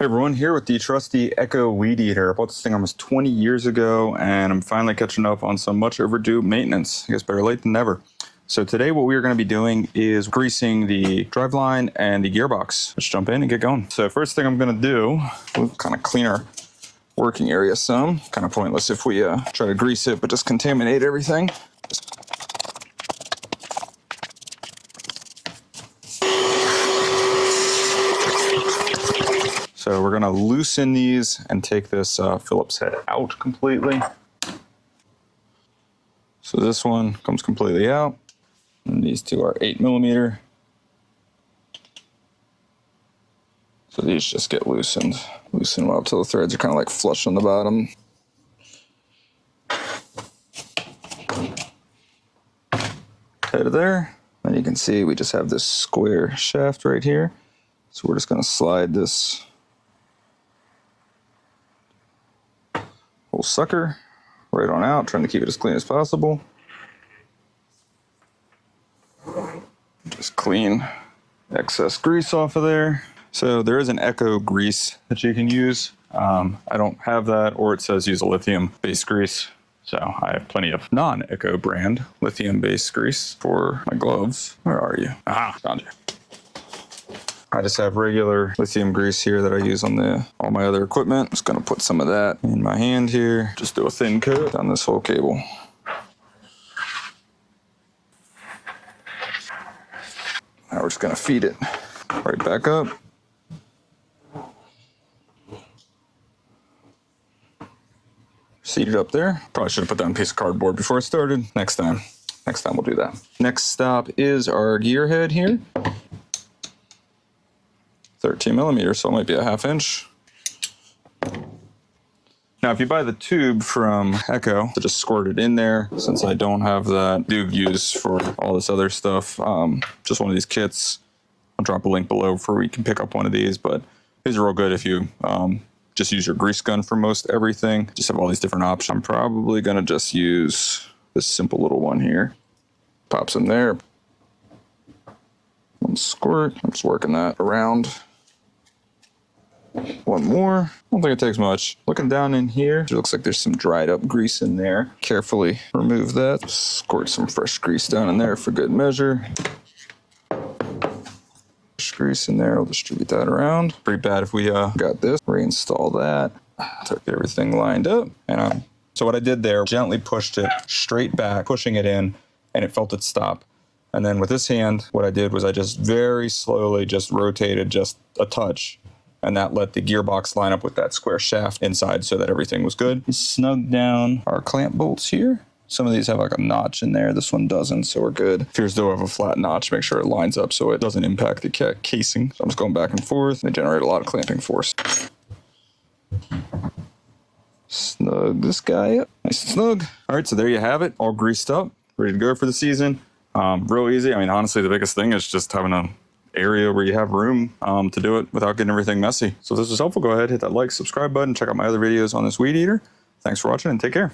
Hey everyone, here with the trusty Echo Weed Eater. I bought this thing almost 20 years ago and I'm finally catching up on some much overdue maintenance. I guess better late than never. So today what we're going to be doing is greasing the driveline and the gearbox. Let's jump in and get going. So first thing I'm going to do, we'll kind of clean our working area some. Kind of pointless if we try to grease it but just contaminate everything. So we're going to loosen these and take this Phillips head out completely. So this one comes completely out, and these two are 8mm. So these just get loosened. Loosen them up till the threads are kind of like flush on the bottom. Head of there. And you can see we just have this square shaft right here. So we're just going to slide this whole sucker right on out, trying to keep it as clean as possible. Just clean excess grease off of there. So there is an Echo grease that you can use. I don't have that, or it says use a lithium-based grease. So I have plenty of non-Echo brand lithium-based grease for my gloves. Where are you? Ah, found you. I just have regular lithium grease here that I use on all my other equipment. Just gonna put some of that in my hand here. Just do a thin coat on this whole cable. Now we're just gonna feed it right back up. Seat it up there. Probably should have put down a piece of cardboard before I started. Next time we'll do that. Next stop is our gear head here. 13mm, so it might be a 1/2 inch. Now, if you buy the tube from Echo, to just squirt it in there, since I don't have that, do use for all this other stuff. Just one of these kits. I'll drop a link below for where you can pick up one of these, but these are real good if you just use your grease gun for most everything. Just have all these different options. I'm probably gonna just use this simple little one here. Pops in there. One squirt. I'm just working that around. One more. I don't think it takes much. Looking down in here, it looks like there's some dried up grease in there. Carefully remove that. Squirt some fresh grease down in there for good measure. Fresh grease in there. I'll distribute that around. Pretty bad if we got this. Reinstall that. Took everything lined up. And so what I did there, gently pushed it straight back, pushing it in, and it felt it stop. And then with this hand, what I did was I just very slowly just rotated just a touch. And that let the gearbox line up with that square shaft inside so that everything was good. Snug down our clamp bolts here. Some of these have like a notch in there. This one doesn't, so we're good. If yours do have a flat notch, make sure it lines up so it doesn't impact the casing. So I'm just going back and forth. They generate a lot of clamping force. Snug this guy up. Nice and snug. All right, so there you have it. All greased up, ready to go for the season. Real easy. I mean, honestly, the biggest thing is just having a area where you have room to do it without getting everything messy. So if this was helpful, go ahead, hit that like, subscribe button, check out my other videos on this weed eater. Thanks for watching and take care.